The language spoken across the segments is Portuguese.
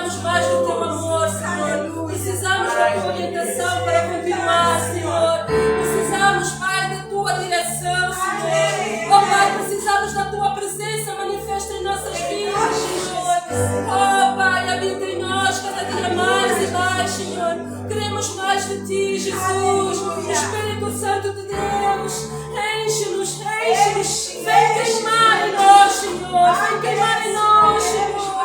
Precisamos mais do teu amor, Senhor. Precisamos da tua orientação para continuar, Senhor. Precisamos, Pai, da tua direção, Senhor. Oh, Pai, precisamos da tua presença manifesta em nossas vidas, Senhor. Oh, Pai, habita em nós cada dia mais e mais, Senhor. Queremos mais de ti, Jesus. Espírito Santo de Deus, enche-nos, enche-nos. Vem queimar em nós, Senhor. Vem queimar em nós, Senhor.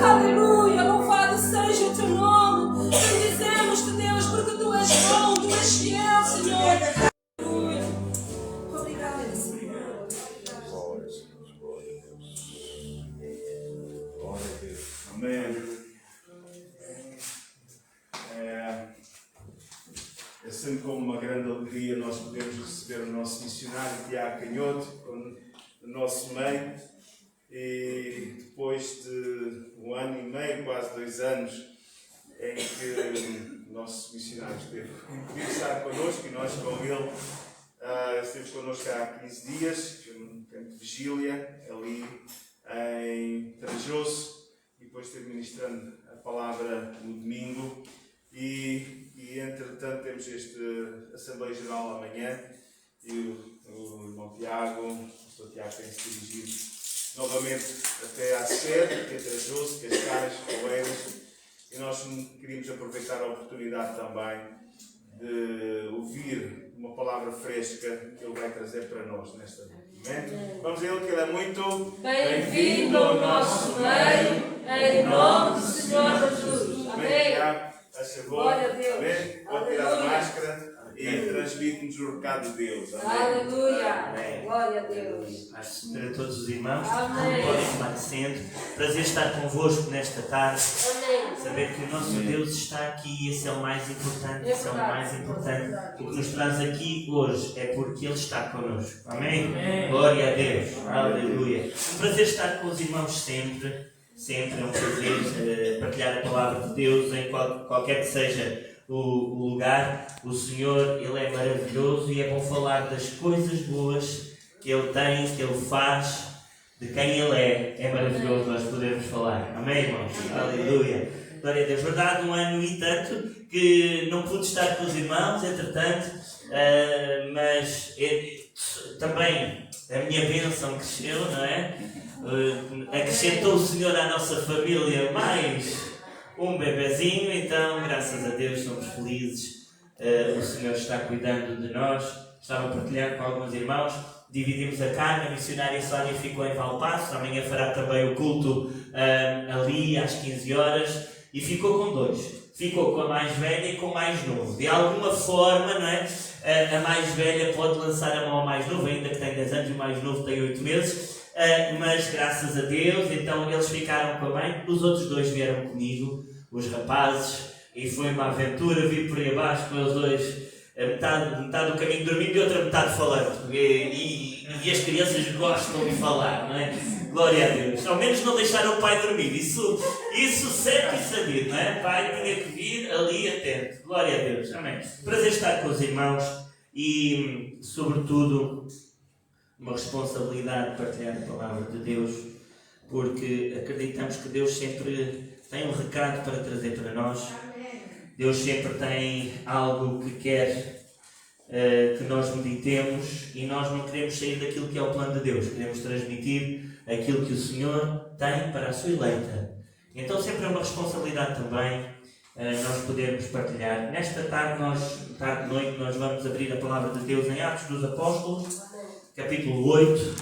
Aleluia, louvado seja o teu nome. Bendizemos-te, Deus, porque tu és bom, tu és fiel, Senhor. Aleluia. Obrigada, Senhor. Amém. É sempre como uma grande alegria nós podemos receber o nosso missionário Tiago Canhoto no nosso meio, e depois de 1 ano e meio, quase 2 anos, em que o nosso missionário esteve a estar connosco e nós com ele. Esteve connosco há 15 dias, no campo de vigília, ali em Trajoso, e depois esteve ministrando a palavra no domingo. E entretanto temos esta Assembleia Geral amanhã, e o irmão Tiago, o pastor Tiago, tem-se dirigido novamente até à sede, que é Trajoso, Cascais, Oeiras, e nós queríamos aproveitar a oportunidade também de ouvir uma palavra fresca que ele vai trazer para nós nesta noite. Amém? Vamos a ele, que ele é muito Bem-vindo ao nosso meio, em nome do Senhor Jesus. Amém. Glória a Deus. Amém? Pode tirar a máscara e transmite-nos o recado de Deus. Amém? Aleluia. Amém. Glória a Deus. Acho que para todos os irmãos, Amém. podem tomar assento. Prazer estar convosco nesta tarde. Amém. Saber que o nosso Deus está aqui, esse é o mais importante. Esse é o mais importante. O que nos traz aqui hoje é porque Ele está connosco. Amém? Amém. Glória a Deus. Aleluia. Um prazer estar com os irmãos sempre. Sempre é um prazer partilhar a palavra de Deus em qualquer que seja o lugar. O Senhor, Ele é maravilhoso e é bom falar das coisas boas que Ele tem, que Ele faz, de quem Ele é. É maravilhoso nós podermos falar. Amém, irmãos? Aleluia. Glória a Deus. Verdade, 1 ano e tanto que não pude estar com os irmãos, entretanto, mas também a minha bênção cresceu, não é? Acrescentou o Senhor à nossa família mais um bebezinho, então graças a Deus somos felizes. O Senhor está cuidando de nós. Estava a partilhar com alguns irmãos, dividimos a carga. A missionária Sónia ficou em Valpasso, amanhã fará também o culto ali às 15 horas, e ficou com 2. Ficou com a mais velha e com o mais novo. De alguma forma, não é? A mais velha pode lançar a mão ao mais novo, ainda que tem 10 anos, e o mais novo tem 8 meses. Mas graças a Deus, então eles ficaram com a mãe. Os outros 2 vieram comigo, os rapazes, e foi uma aventura vir por aí abaixo com eles 2, metade do caminho dormindo e outra metade falando. E as crianças gostam de falar, não é? Glória a Deus. Ao menos não deixaram o pai dormir. Isso certo e sabido, não é? O pai tinha que vir ali atento. Glória a Deus. Amém. Prazer estar com os irmãos e, sobretudo, uma responsabilidade de partilhar a palavra de Deus, porque acreditamos que Deus sempre tem um recado para trazer para nós. Deus sempre tem algo que quer que nós meditemos, e nós não queremos sair daquilo que é o plano de Deus. Queremos transmitir aquilo que o Senhor tem para a sua eleita. Então sempre é uma responsabilidade também nós podermos partilhar. Nesta tarde e noite, nós vamos abrir a palavra de Deus em Atos dos Apóstolos, capítulo 8.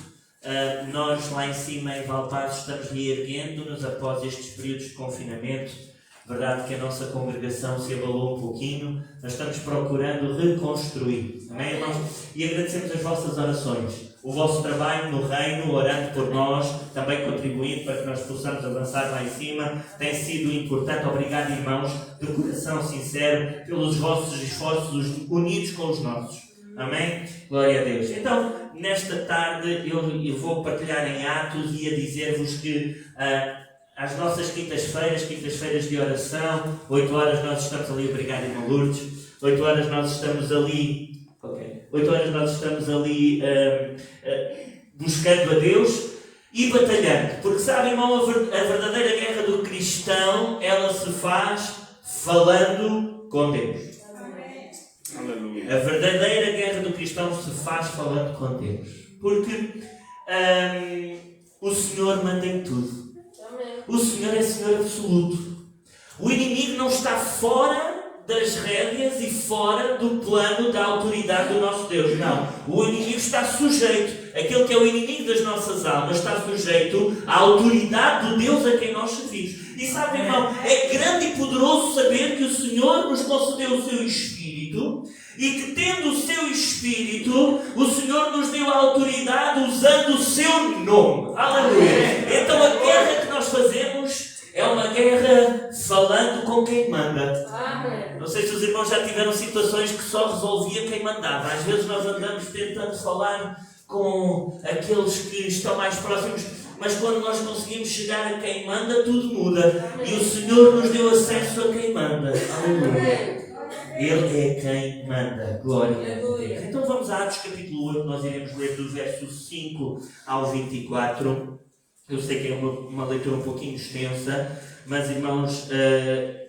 Nós lá em cima em Valpasso estamos reerguendo-nos após estes períodos de confinamento. Verdade que a nossa congregação se abalou um pouquinho, mas estamos procurando reconstruir. Amém, irmãos? E agradecemos as vossas orações, o vosso trabalho no reino, orando por nós, também contribuindo para que nós possamos avançar lá em cima. Tem sido importante. Obrigado, irmãos, de coração sincero, pelos vossos esforços unidos com os nossos. Amém? Glória a Deus. Então, nesta tarde eu vou partilhar em Atos e a dizer-vos que às nossas quintas-feiras de oração, 8 horas nós estamos ali, obrigado, irmão Lourdes, 8 horas nós estamos ali, 8 horas nós estamos ali buscando a Deus e batalhando, porque sabe, irmão, a verdadeira guerra do cristão, ela se faz falando com Deus. Aleluia. A verdadeira guerra do cristão se faz falando com Deus. Porque o Senhor manda em tudo. O Senhor é Senhor absoluto. O inimigo não está fora das rédeas e fora do plano da autoridade do nosso Deus. Não. O inimigo está sujeito. Aquele que é o inimigo das nossas almas está sujeito à autoridade do Deus a quem nós servimos. E sabe, irmão, é grande e poderoso saber que o Senhor nos concedeu o seu Espírito e que, tendo o seu Espírito, o Senhor nos deu a autoridade usando o seu nome. Aleluia! Então a guerra que nós fazemos é uma guerra falando com quem manda. Não sei se os irmãos já tiveram situações que só resolvia quem mandava. Às vezes nós andamos tentando falar com aqueles que estão mais próximos, mas quando nós conseguimos chegar a quem manda, tudo muda. E o Senhor nos deu acesso a quem manda. Aleluia! Ele é quem manda. Glória a Deus. Então vamos a Atos capítulo 8. Nós iremos ler do verso 5 ao 24. Eu sei que é uma leitura um pouquinho extensa, mas, irmãos, é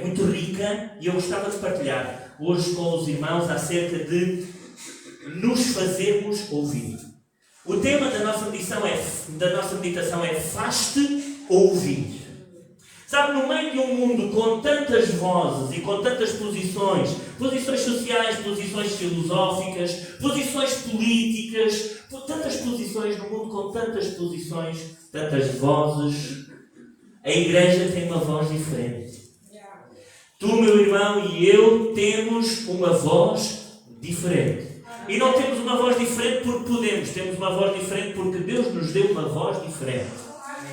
muito rica e eu gostava de partilhar hoje com os irmãos acerca de nos fazermos ouvir. O tema da nossa meditação é faz-te ouvir. Sabe, no meio de um mundo com tantas vozes e com tantas posições sociais, posições filosóficas, posições políticas, tantas posições no mundo com tantas posições, tantas vozes, a igreja tem uma voz diferente. Tu, meu irmão, e eu temos uma voz diferente. E não temos uma voz diferente porque podemos, temos uma voz diferente porque Deus nos deu uma voz diferente.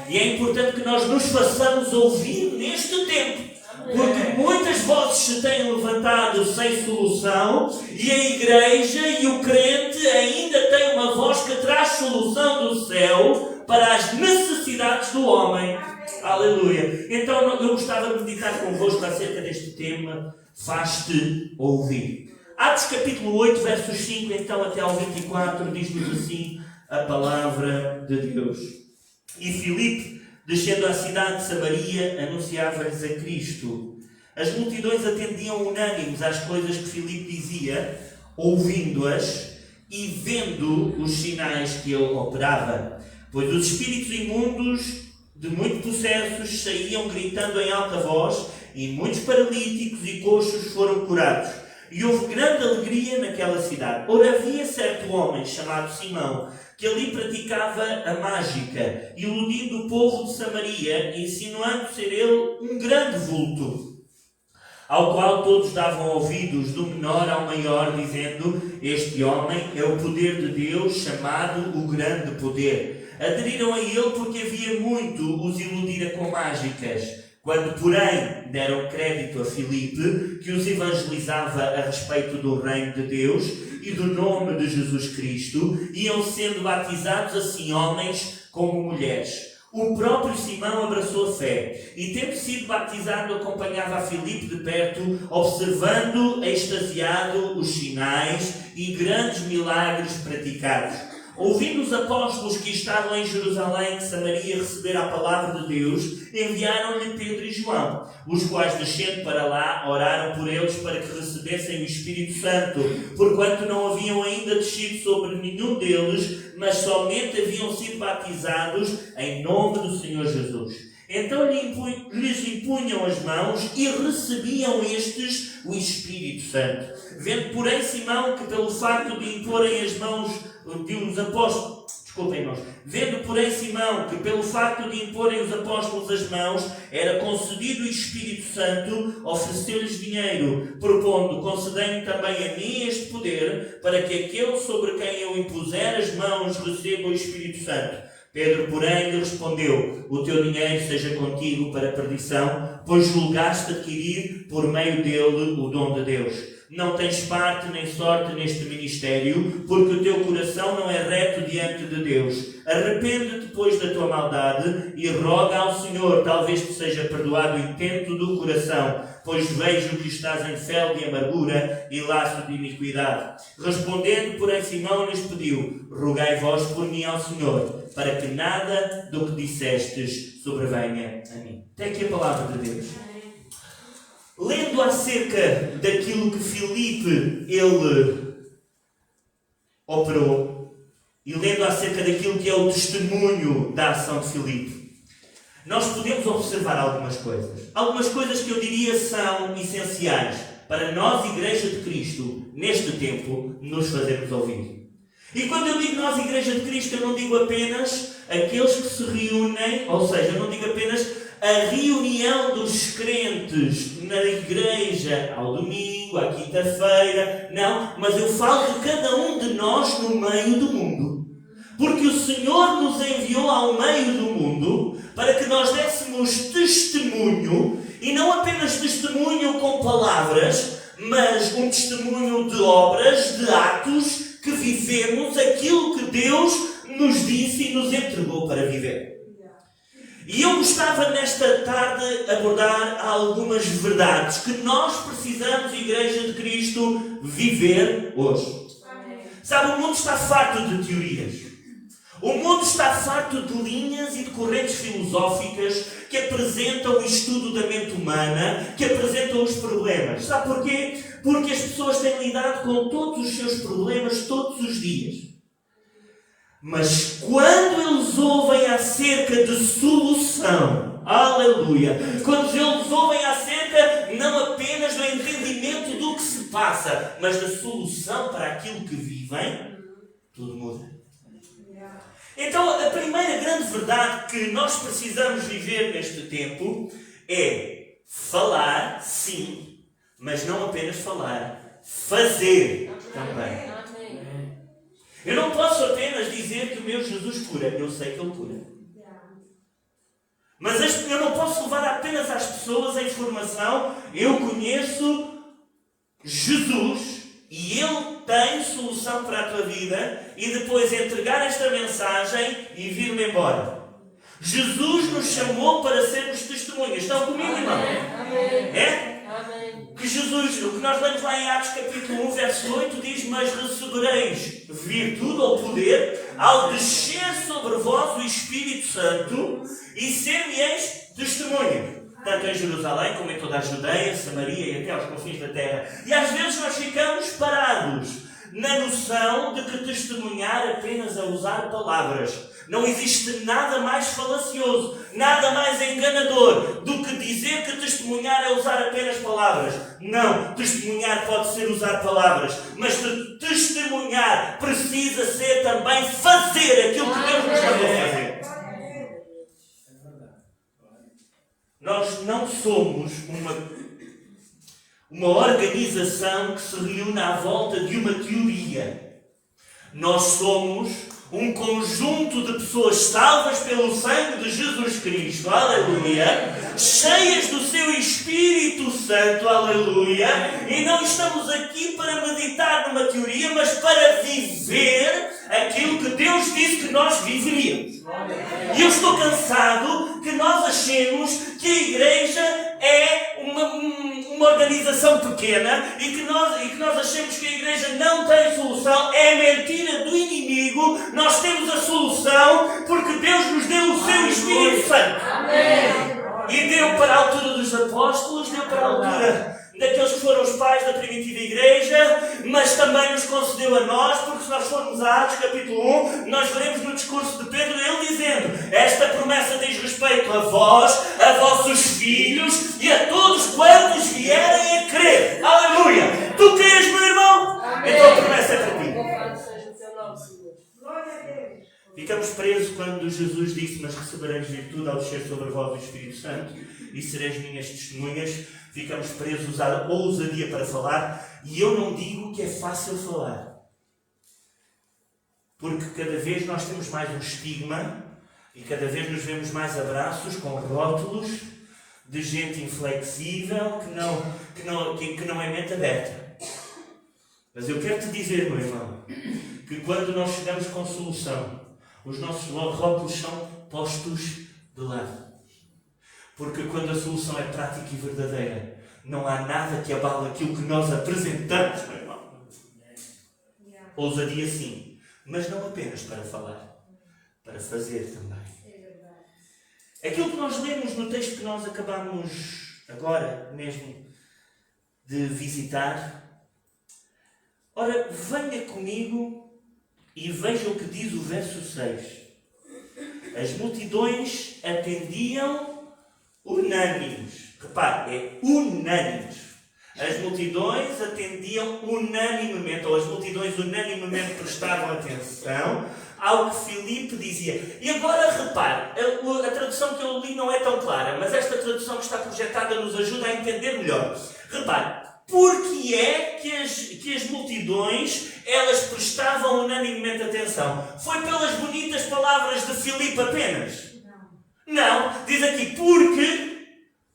E é importante que nós nos façamos ouvir neste tempo. Porque muitas vozes se têm levantado sem solução e a igreja e o crente ainda têm uma voz que traz solução do céu para as necessidades do homem. Aleluia. Então eu gostava de meditar convosco acerca deste tema, faz-te ouvir. Atos capítulo 8, versos 5 então até ao 24, diz-nos assim a palavra de Deus. E Filipe, descendo à cidade de Samaria, anunciava-lhes a Cristo. As multidões atendiam unânimes às coisas que Filipe dizia, ouvindo-as e vendo os sinais que ele operava. Pois os espíritos imundos de muitos possessos saíam gritando em alta voz, e muitos paralíticos e coxos foram curados. E houve grande alegria naquela cidade. Ora, havia certo homem chamado Simão, que ali praticava a mágica, iludindo o povo de Samaria, insinuando ser ele um grande vulto, ao qual todos davam ouvidos, do menor ao maior, dizendo: este homem é o poder de Deus, chamado o grande poder. Aderiram a ele porque havia muito os iludira com mágicas. Quando, porém, deram crédito a Filipe, que os evangelizava a respeito do reino de Deus e do nome de Jesus Cristo, iam sendo batizados assim homens como mulheres. O próprio Simão abraçou a fé e, tendo sido batizado, acompanhava a Filipe de perto, observando, extasiado, os sinais e grandes milagres praticados. Ouvindo os apóstolos que estavam em Jerusalém que Samaria recebera a palavra de Deus, enviaram-lhe Pedro e João, os quais, descendo para lá, oraram por eles para que recebessem o Espírito Santo, porquanto não haviam ainda descido sobre nenhum deles, mas somente haviam sido batizados em nome do Senhor Jesus. Então lhes impunham as mãos e recebiam estes o Espírito Santo. Vendo, porém, Simão que pelo facto de imporem as mãos de os apóstolos, vendo, porém, Simão que pelo facto de imporem os apóstolos as mãos era concedido o Espírito Santo, ofereceu-lhes dinheiro, propondo: concedei-me também a mim este poder, para que aquele sobre quem eu impuser as mãos receba o Espírito Santo. Pedro, porém, lhe respondeu: o teu dinheiro seja contigo para a perdição, pois julgaste adquirir por meio dele o dom de Deus. não tens parte nem sorte neste ministério, porque o teu coração não é reto diante de Deus. Arrepende-te, pois, da tua maldade e roga ao Senhor, talvez te seja perdoado o intento do coração, pois vejo que estás em fel de amargura e laço de iniquidade. Respondendo, porém, Simão lhes pediu: rogai vós por mim ao Senhor, para que nada do que dissestes sobrevenha a mim. Até aqui a palavra de Deus. Lendo acerca daquilo que Filipe ele operou e lendo acerca daquilo que é o testemunho da ação de Filipe, nós podemos observar algumas coisas. Algumas coisas que eu diria são essenciais para nós, Igreja de Cristo, neste tempo, nos fazermos ouvir. E quando eu digo nós, Igreja de Cristo, eu não digo apenas aqueles que se reúnem, ou seja, eu não digo apenas a reunião dos crentes na igreja ao domingo, à quinta-feira, não, mas eu falo de cada um de nós no meio do mundo. Porque o Senhor nos enviou ao meio do mundo para que nós dessemos testemunho, e não apenas testemunho com palavras, mas um testemunho de obras, de atos, que vivemos aquilo que Deus nos disse e nos entregou para viver. E eu gostava nesta tarde abordar algumas verdades que nós precisamos, Igreja de Cristo, viver hoje. Sabe, o mundo está farto de teorias. O mundo está farto de linhas e de correntes filosóficas que apresentam o estudo da mente humana, que apresentam os problemas. Sabe porquê? Porque as pessoas têm lidado com todos os seus problemas todos os dias. Mas quando eles ouvem acerca de solução, aleluia, quando eles ouvem acerca não apenas do entendimento do que se passa, mas da solução para aquilo que vivem, tudo muda. Então, a primeira grande verdade que nós precisamos viver neste tempo é falar, sim, mas não apenas falar, fazer também. Eu não posso apenas dizer que o meu Jesus cura. Eu sei que Ele cura. Mas eu não posso levar apenas às pessoas a informação. Eu conheço Jesus e Ele tem solução para a tua vida, e depois entregar esta mensagem e vir-me embora. Jesus nos chamou para sermos testemunhas. Estão comigo, irmão? É? Que Jesus, o que nós lemos lá em Atos capítulo 1, verso 8, diz: mas recebereis virtude ou poder ao descer sobre vós o Espírito Santo, e ser-me-eis testemunha, tanto em Jerusalém como em toda a Judeia, Samaria e até aos confins da terra. E às vezes nós ficamos parados na noção de que testemunhar apenas a usar palavras. Não existe nada mais falacioso, nada mais enganador do que dizer que testemunhar é usar apenas palavras. Não, testemunhar pode ser usar palavras, mas testemunhar precisa ser também fazer aquilo que Deus nos mandou fazer. Nós não somos uma organização que se reúne à volta de uma teoria. Nós somos um conjunto de pessoas salvas pelo sangue de Jesus Cristo, aleluia, cheias do seu Espírito Santo, aleluia, e não estamos aqui para meditar numa teoria, mas para viver aquilo que Deus disse que nós viveríamos. E eu estou cansado que nós achemos que a igreja é uma organização pequena e que nós achemos que a igreja não tem solução. É mentira do inimigo. Nós temos a solução porque Deus nos deu o seu Espírito Santo. Amém. E deu para a altura dos apóstolos, deu para a altura daqueles que foram os pais da primitiva igreja, mas também nos concedeu a nós, porque se nós formos a Atos capítulo 1, nós veremos no discurso de Pedro ele dizendo: esta promessa diz respeito a vós, a vossos filhos e a todos quantos vierem a crer. Aleluia! Tu crês, meu irmão? Amém. Então a promessa é para ti. Ficamos presos quando Jesus disse: mas recebereis virtude ao descer sobre vós o Espírito Santo e sereis minhas testemunhas. Ficamos presos à ousadia para falar, e eu não digo que é fácil falar, porque cada vez nós temos mais um estigma e cada vez nos vemos mais abraços com rótulos de gente inflexível que não é mente aberta. Mas eu quero te dizer, meu irmão, que quando nós chegamos com solução, os nossos rótulos são postos de lado. Porque quando a solução é prática e verdadeira, não há nada que abale aquilo que nós apresentamos, meu irmão. Ousadia sim, mas não apenas para falar, para fazer também. Aquilo que nós lemos no texto que nós acabamos agora mesmo de visitar. Ora, venha comigo e veja o que diz o verso 6. As multidões atendiam unânimes. Repare, é unânimes. As multidões atendiam unanimemente, ou as multidões unanimemente prestavam atenção ao que Filipe dizia. E agora repare, a tradução que eu li não é tão clara, mas esta tradução que está projetada nos ajuda a entender melhor. Repare, porque é que as multidões, elas prestavam unanimemente atenção? Foi pelas bonitas palavras de Filipe apenas? Não, diz aqui,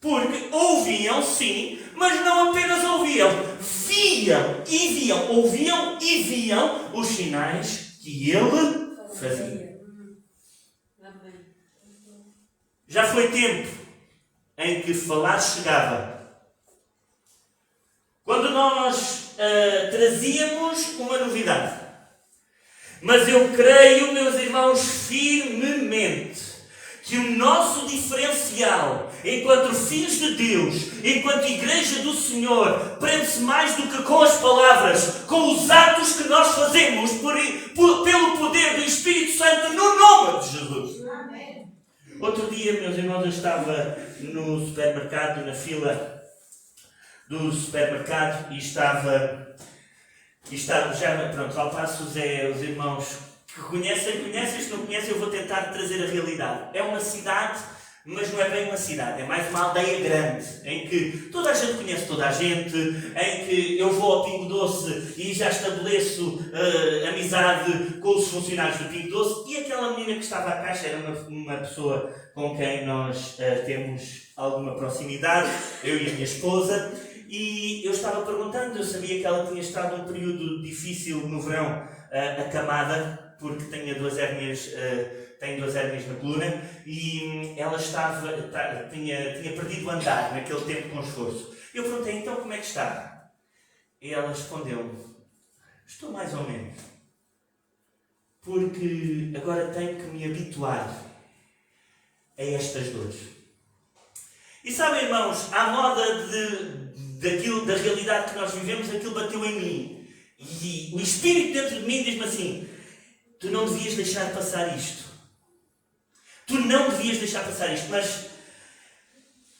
porque ouviam, sim, mas não apenas ouviam, ouviam e viam os sinais que ele fazia. Já foi tempo em que falar chegava. Quando nós trazíamos uma novidade. Mas eu creio, meus irmãos, firmemente, que o nosso diferencial, enquanto filhos de Deus, enquanto Igreja do Senhor, prende-se mais do que com as palavras, com os atos que nós fazemos, pelo poder do Espírito Santo, no nome de Jesus. Amém. Outro dia, meus irmãos, eu estava no supermercado, na fila do supermercado, e estava já, pronto, ao passo os irmãos que conhecem, se não conhecem, eu vou tentar trazer a realidade. É uma cidade, mas não é bem uma cidade, é mais uma aldeia grande, em que toda a gente conhece toda a gente, em que eu vou ao Pingo Doce e já estabeleço amizade com os funcionários do Pingo Doce, e aquela menina que estava à caixa era uma pessoa com quem nós temos alguma proximidade, eu e a minha esposa, e eu estava perguntando, eu sabia que ela tinha estado um período difícil no verão, acamada, porque tenho duas hérnias na coluna, e ela tinha perdido o andar naquele tempo com esforço. Eu perguntei, então como é que está? E ela respondeu-me, estou mais ou menos, porque agora tenho que me habituar a estas dores. E sabem, irmãos, à moda da realidade que nós vivemos, aquilo bateu em mim. E o Espírito dentro de mim diz-me assim, tu não devias deixar passar isto. Tu não devias deixar passar isto. Mas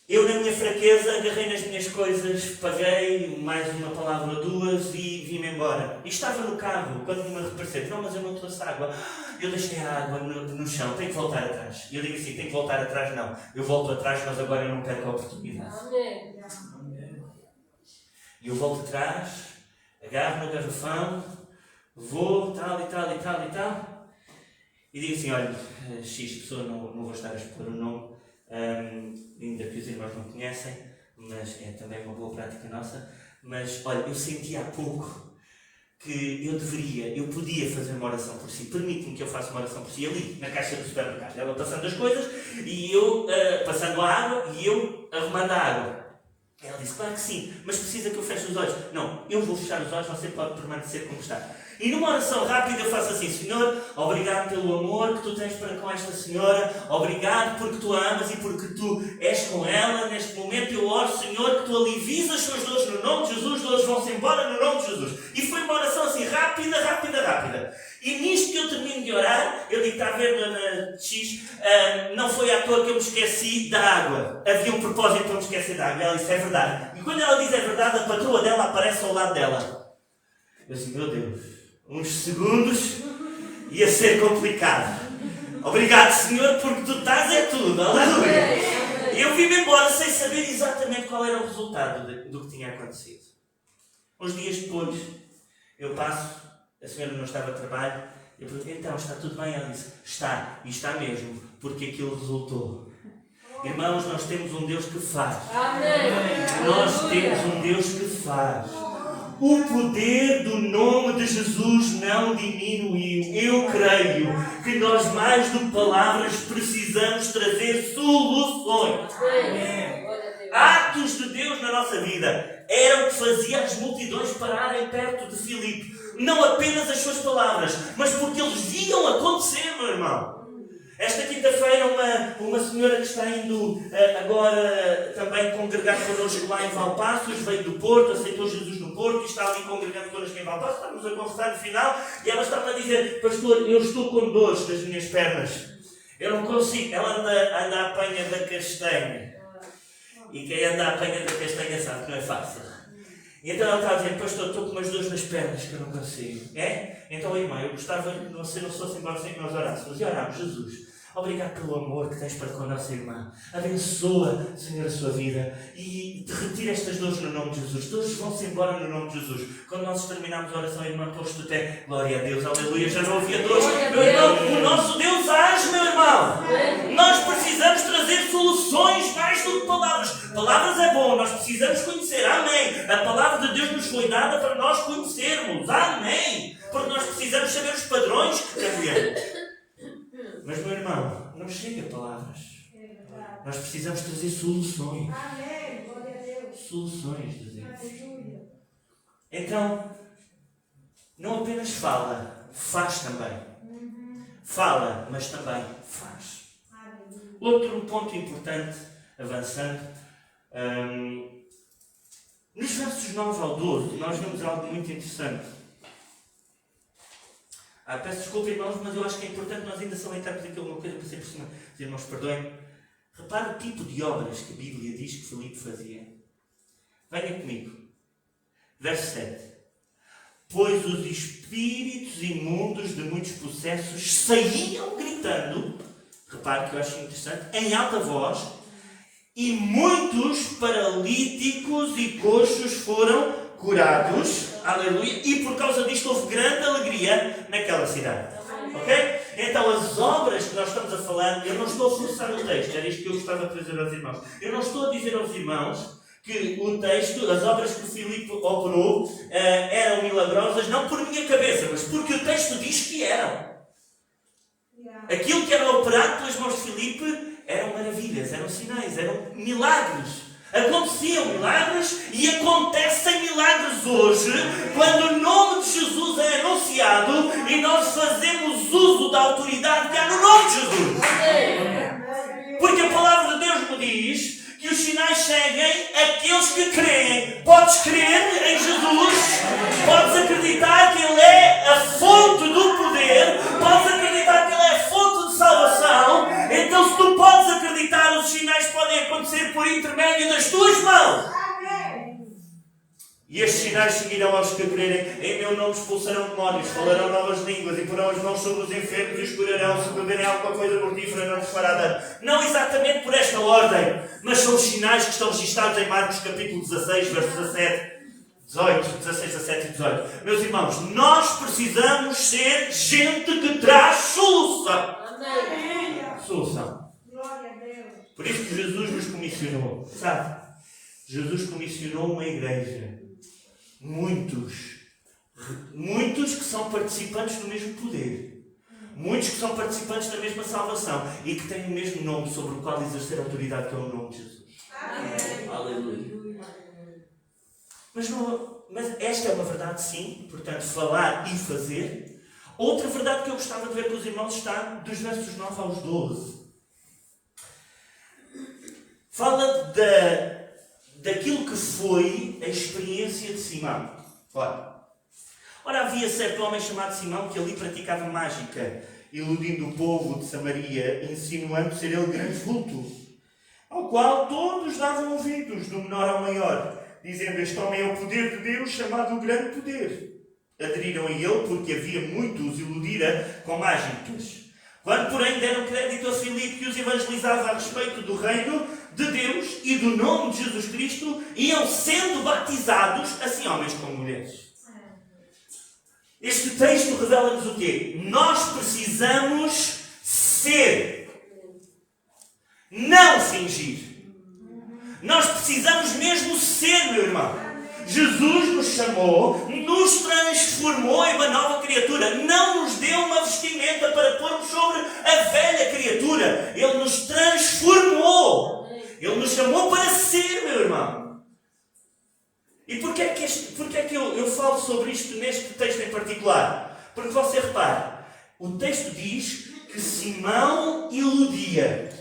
eu, na minha fraqueza, agarrei nas minhas coisas, paguei mais uma palavra ou duas e vim-me embora. E estava no carro, quando me repareceu, não, mas eu não trouxe água. Eu deixei a água no chão, tenho que voltar atrás. E eu digo assim, tenho que voltar atrás? Não. Eu volto atrás, mas agora eu não perco a oportunidade. Amém. E eu volto atrás, agarro no garrafão, vou, tal e tal, e digo assim, olha, X pessoa, não vou estar a expor o nome, ainda que os irmãos não conhecem, mas é também uma boa prática nossa, mas olha, eu senti há pouco que eu podia fazer uma oração por si, permite-me que eu faça uma oração por si, ali, na caixa do supermercado, ela passando as coisas, e eu passando a água, e eu arrumando a água. Ela disse, claro que sim, mas precisa que eu feche os olhos. Não, eu vou fechar os olhos, você pode permanecer como está. E numa oração rápida eu faço assim, Senhor, obrigado pelo amor que tu tens para com esta senhora, obrigado porque tu a amas e porque tu és com ela. Neste momento eu oro, Senhor, que tu alivies as suas dores no nome de Jesus, dores vão-se embora no nome de Jesus. E foi uma oração assim, rápida. E nisto que eu termino de orar, eu digo, está a ver, Dona X, não foi à toa que eu me esqueci da água. Havia um propósito para eu me esquecer da água. Ela disse, é verdade. E quando ela diz é verdade, a patroa dela aparece ao lado dela. Eu disse, meu Deus, uns segundos ia ser complicado. Obrigado, Senhor, porque tu estás em tudo. Aleluia. E eu vim-me embora sem saber exatamente qual era o resultado do que tinha acontecido. Uns dias depois, eu passo, a senhora não estava a trabalho, eu perguntei, então, está tudo bem? Ela disse, está, e está mesmo, porque aquilo resultou. Irmãos, nós temos um Deus que faz. Amém. Nós temos um Deus que faz. O poder do nome de Jesus não diminuiu. Eu creio que nós, mais do que palavras, precisamos trazer soluções. Atos de Deus na nossa vida era o que fazia as multidões pararem perto de Filipe. Não apenas as suas palavras, mas porque eles viam acontecer, meu irmão. Esta quinta-feira uma senhora que está indo agora também congregar connosco lá em Valpaços, veio do Porto, aceitou Jesus no Porto e está ali congregando connosco em Valpaços. Estamos a conversar no final e ela estava a dizer: pastor, eu estou com dores nas minhas pernas. Eu não consigo. Ela anda à apanha da castanha. E quem anda à apanha da castanha sabe que não é fácil. E então ela está a dizer: pastor, estou com umas dores nas pernas que eu não consigo. É? Então, irmã, eu gostava que você não fosse embora sem que nós orássemos. E oramos: Jesus, obrigado pelo amor que tens para com a nossa irmã. Abençoa, Senhor, a sua vida e retira estas dores no nome de Jesus. Todos vão-se embora no nome de Jesus. Quando nós terminamos a oração, irmã, posto até glória a Deus, aleluia, já não havia dores. Meu irmão, o nosso Deus age, meu irmão. Nós precisamos trazer soluções mais do que palavras. Palavras é bom, nós precisamos conhecer, amém. A palavra de Deus nos foi dada para nós conhecermos, amém. Porque nós precisamos saber os padrões que cambiamos. Mas, meu irmão, não chega a palavras. Nós precisamos trazer soluções. Amém. Glória a Deus. Soluções de Deus. Então, não apenas fala, faz também. Fala, mas também faz. Outro ponto importante, avançando, nos versos 9 ao 12, nós vemos algo muito interessante. Peço desculpa, irmãos, mas eu acho que é importante nós ainda salientarmos aqui alguma coisa para ser por cima. Os irmãos, perdoem. Repare o tipo de obras que a Bíblia diz que Filipe fazia. Venha comigo. Verso 7. Pois os espíritos imundos de muitos processos saíam gritando, repare que eu acho interessante, em alta voz, e muitos paralíticos e coxos foram curados, aleluia, e por causa disto houve grande alegria naquela cidade. Ok? Então as obras que nós estamos a falar, eu não estou a forçar o texto, era isto que eu gostava de trazer aos irmãos. Eu não estou a dizer aos irmãos que o texto, as obras que o Filipe operou eram milagrosas, não por minha cabeça, mas porque o texto diz que eram. Aquilo que era operado pelas mãos de Filipe eram maravilhas, eram sinais, eram milagres. Aconteciam milagres e acontecem milagres hoje quando o nome de Jesus é anunciado e nós fazemos uso da autoridade que há no nome de Jesus. Porque a palavra de Deus me diz que os sinais seguem aqueles que creem. Podes crer em Jesus, podes acreditar que Ele é a fonte do poder, podes acreditar que Ele é a fonte de salvação. Então, se tu podes acreditar, os sinais podem acontecer por intermédio das tuas mãos. E estes sinais seguirão aos que crerem. Em meu nome expulsarão demónios, falarão novas línguas e porão as mãos sobre os enfermos e os curarão. Se beberem alguma coisa mortífera, não lhes fará dano. Não exatamente por esta ordem, mas são os sinais que estão registados em Marcos capítulo 16, versos 17, 18, 16, 17 e 18. Meus irmãos, nós precisamos ser gente que traz solução. Solução. Por isso que Jesus nos comissionou. Sabe? Jesus comissionou uma igreja. Muitos que são participantes do mesmo poder. Muitos que são participantes da mesma salvação. E que têm o mesmo nome sobre o qual exercer a autoridade, que é o nome de Jesus. Amém. Aleluia. Mas esta é uma verdade, sim. Portanto, falar e fazer. Outra verdade que eu gostava de ver com os irmãos está dos versos 9 aos 12. Fala daquilo que foi a experiência de Simão. Ora, havia certo homem chamado Simão que ali praticava mágica, iludindo o povo de Samaria, insinuando ser ele grande vulto, ao qual todos davam ouvidos, do menor ao maior, dizendo: este homem é o poder de Deus, chamado o grande poder. Aderiram a ele porque havia muito os iludira com mágicas. Quando, porém, deram crédito a Filipe, que os evangelizava a respeito do reino de Deus e do nome de Jesus Cristo, iam sendo batizados, assim homens como mulheres. Este texto revela-nos o quê? Nós precisamos ser, não fingir. Nós precisamos mesmo ser, meu irmão. Jesus nos chamou, nos transformou em uma nova criatura. Não nos deu uma vestimenta para pormos sobre a velha criatura. Ele nos transformou. Ele nos chamou para ser, meu irmão. E porquê é que eu falo sobre isto neste texto em particular? Porque você repara, o texto diz que Simão iludia.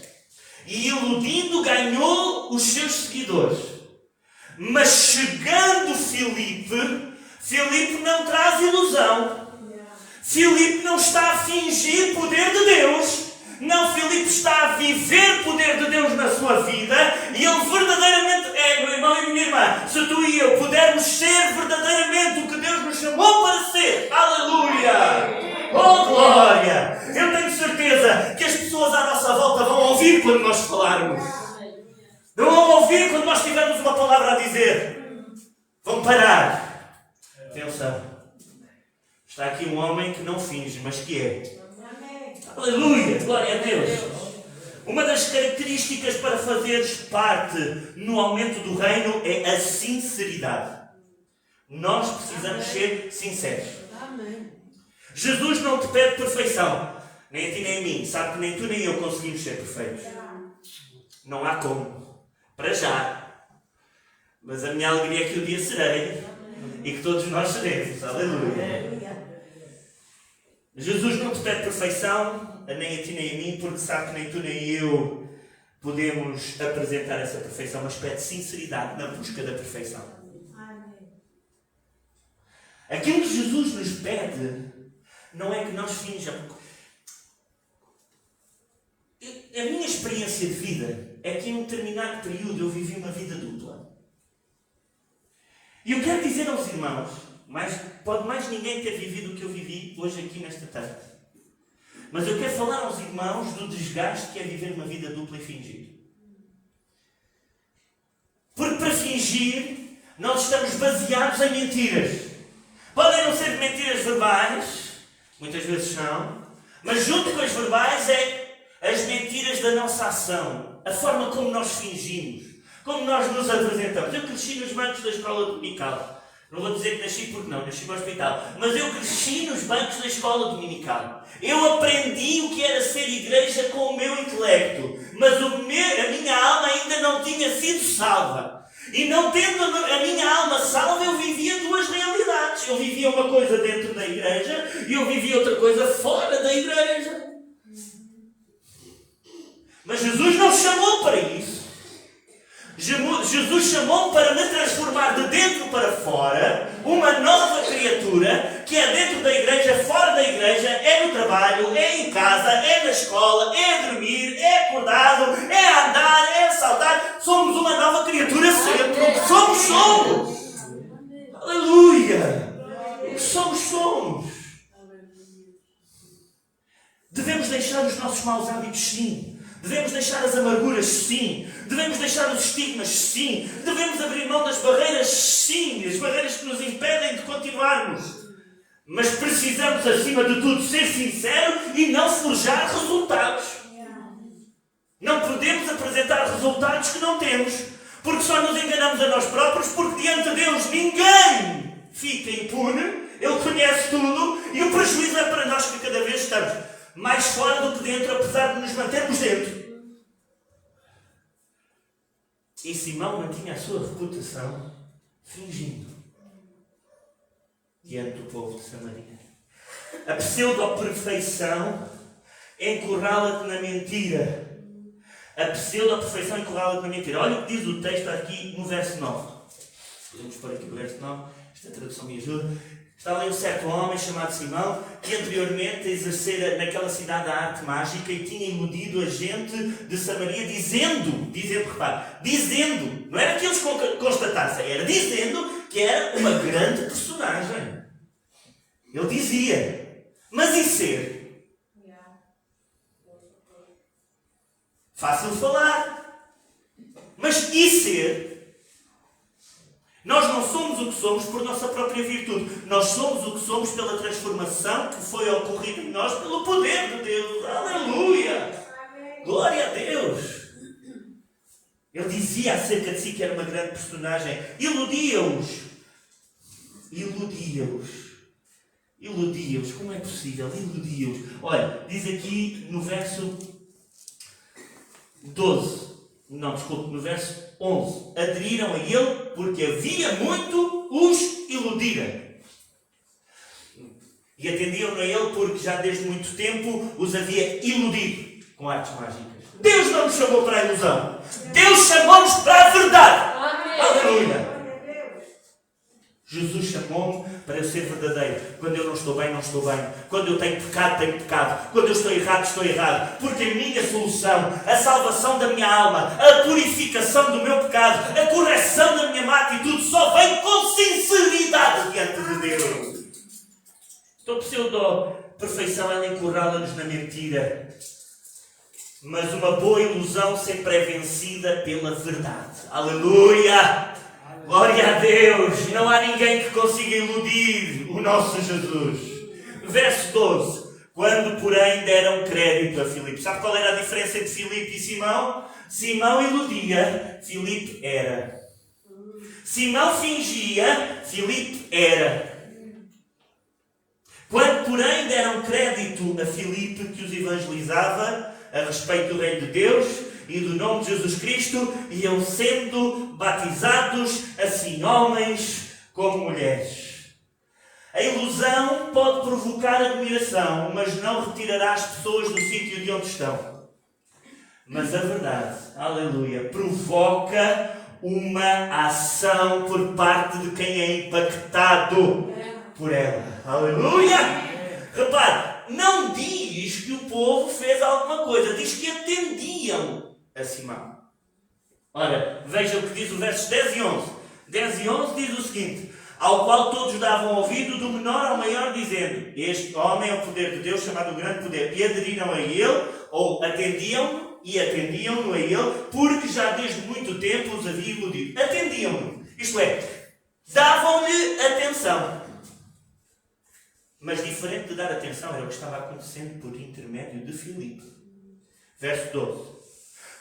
E iludindo ganhou os seus seguidores. Mas chegando Filipe não traz ilusão. Filipe não está a fingir poder de Deus. Não, Filipe está a viver poder de Deus na sua vida. E ele verdadeiramente meu irmão e minha irmã, se tu e eu pudermos ser verdadeiramente o que Deus nos chamou para ser. Aleluia! Oh, glória! Eu tenho certeza que as pessoas à nossa volta vão ouvir quando nós falarmos. Não vão ouvir quando nós tivermos uma palavra a dizer. Vão parar. Atenção. Está aqui um homem que não finge, mas que é. Aleluia! Glória a Deus! Uma das características para fazeres parte no aumento do reino é a sinceridade. Nós precisamos ser sinceros. Jesus não te pede perfeição. Nem a ti nem a mim. Sabe que nem tu nem eu conseguimos ser perfeitos. Não há como. Para já. Mas a minha alegria é que um dia serei. E que todos nós seremos. Aleluia. Jesus não te pede perfeição, nem a ti nem a mim, porque sabe que nem tu nem eu podemos apresentar essa perfeição, mas pede sinceridade na busca da perfeição. Aquilo que Jesus nos pede não é que nós finjamos. A minha experiência de vida é que em um determinado período eu vivi uma vida dupla. E eu quero dizer aos irmãos, pode mais ninguém ter vivido o que eu vivi hoje aqui nesta tarde. Mas eu quero falar aos irmãos do desgaste que é viver uma vida dupla e fingir. Porque para fingir, nós estamos baseados em mentiras. Podem não ser mentiras verbais, muitas vezes são, mas junto com as verbais é as mentiras da nossa ação, a forma como nós fingimos, como nós nos apresentamos. Eu cresci nos bancos da escola dominical. Não vou dizer que nasci porque não, nasci no hospital. Mas eu cresci nos bancos da escola dominical. Eu aprendi o que era ser igreja com o meu intelecto. Mas a minha alma ainda não tinha sido salva. E não tendo a minha alma salva, eu vivia duas realidades. Eu vivia uma coisa dentro da igreja e eu vivia outra coisa fora da igreja. Mas Jesus não chamou para isso. Jesus chamou-me para me transformar de dentro para fora, uma nova criatura, que é dentro da igreja, fora da igreja, é no trabalho, é em casa, é na escola, é a dormir, é acordado, é a andar, é a saltar. Somos uma nova criatura sempre. O que somos. Aleluia! O que somos. Devemos deixar os nossos maus hábitos, sim. Devemos deixar as amarguras, sim. Devemos deixar os estigmas, sim. Devemos abrir mão das barreiras, sim. As barreiras que nos impedem de continuarmos. Mas precisamos, acima de tudo, ser sinceros e não forjar resultados. Não podemos apresentar resultados que não temos. Porque só nos enganamos a nós próprios, porque diante de Deus ninguém fica impune. Ele conhece tudo e o prejuízo é para nós que cada vez estamos mais fora do que dentro, apesar de nos mantermos dentro. E Simão mantinha a sua reputação fingindo diante do povo de Samaria. A pseudo-perfeição encurrala-te na mentira. A pseudo-perfeição encurrala-te na mentira. Olha o que diz o texto aqui no verso 9. Podemos pôr aqui o verso 9. Esta tradução me ajuda. Está ali um certo homem chamado Simão, que anteriormente exercera naquela cidade a arte mágica e tinha iludido a gente de Samaria, dizendo, não era que eles constatassem, era dizendo que era uma grande personagem. Ele dizia, mas e ser? Fácil de falar, mas e ser? Nós não somos o que somos por nossa própria virtude. Nós somos o que somos pela transformação que foi ocorrida em nós pelo poder de Deus. Aleluia! Glória a Deus! Ele dizia acerca de si que era uma grande personagem. Iludia-os iludia-os. Iludia-os. Como é possível? Iludia-os. Olha, diz aqui no verso 12. Não, desculpe, no verso 11. Aderiram a ele porque havia muito os iludira. E atendiam a ele porque já desde muito tempo os havia iludido com artes mágicas. Deus não nos chamou para a ilusão. Deus chamou-nos para a verdade. Amém. Aleluia. Jesus chamou-me para eu ser verdadeiro. Quando eu não estou bem, não estou bem. Quando eu tenho pecado, tenho pecado. Quando eu estou errado, estou errado. Porque a minha solução, a salvação da minha alma, a purificação do meu pecado, a correção da minha má atitude só vem com sinceridade diante de Deus. Estou pseudo-perfeição, ela encurrala-nos na mentira. Mas uma boa ilusão sempre é vencida pela verdade. Aleluia! Glória a Deus! Não há ninguém que consiga iludir o nosso Jesus. Verso 12. Quando, porém, deram crédito a Filipe. Sabe qual era a diferença entre Filipe e Simão? Simão iludia, Filipe era. Simão fingia, Filipe era. Quando, porém, deram crédito a Filipe, que os evangelizava a respeito do reino de Deus e do nome de Jesus Cristo, iam sendo batizados, assim homens como mulheres. A ilusão pode provocar admiração, mas não retirará as pessoas do sítio de onde estão. Mas a verdade, aleluia, provoca uma ação por parte de quem é impactado por ela. Aleluia! Repare, não diz que o povo fez alguma coisa, diz que atendiam a Simão. Ora, veja o que diz o versos 10 e 11. 10 e 11 diz o seguinte: ao qual todos davam ouvido, do menor ao maior, dizendo: este homem é o poder de Deus, chamado o grande poder. E aderiram a ele, ou atendiam-no, e atendiam-no a ele, porque já desde muito tempo os havia iludido. Atendiam-no, isto é, davam-lhe atenção. Mas diferente de dar atenção, era o que estava acontecendo por intermédio de Filipe. Verso 12.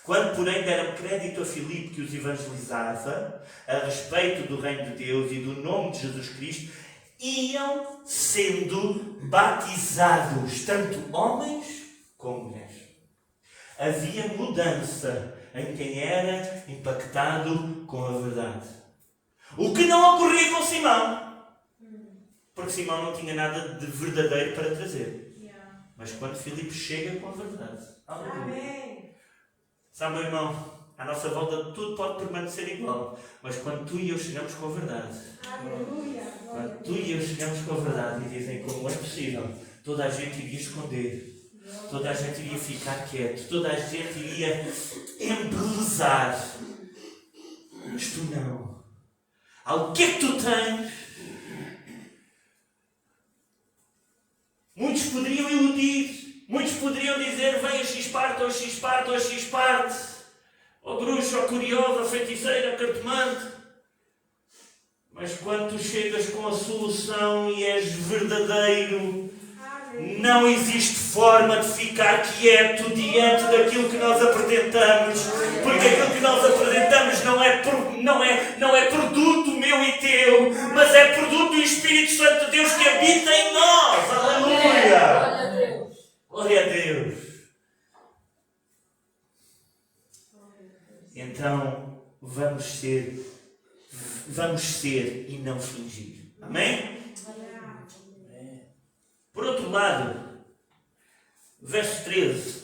Quando, porém, deram crédito a Filipe, que os evangelizava a respeito do reino de Deus e do nome de Jesus Cristo, iam sendo batizados, tanto homens como mulheres. Havia mudança em quem era impactado com a verdade. O que não ocorria com Simão. Porque Simão não tinha nada de verdadeiro para trazer. Mas quando Filipe chega com a verdade. Aleluia. Sabe, meu irmão, à nossa volta tudo pode permanecer igual. Mas quando tu e eu chegamos com a verdade. Aleluia. Quando tu e eu chegamos com a verdade e dizem como é possível, toda a gente iria esconder. Toda a gente iria ficar quieto. Toda a gente iria embelezar. Mas tu não. O que é que tu tens? Muitos poderiam iludir, muitos poderiam dizer: vem a X-parte, ou X-parte, ou X-parte, ou bruxa, ou curiosa, ou feiticeira, cartomante. Mas quando tu chegas com a solução e és verdadeiro, não existe forma de ficar quieto diante daquilo que nós apresentamos, porque aquilo que nós apresentamos não é produto meu e teu, mas é produto do Espírito Santo de Deus que habita em nós. Aleluia! Glória a Deus! Então, vamos ser e não fingir. Amém? Por outro lado, verso 13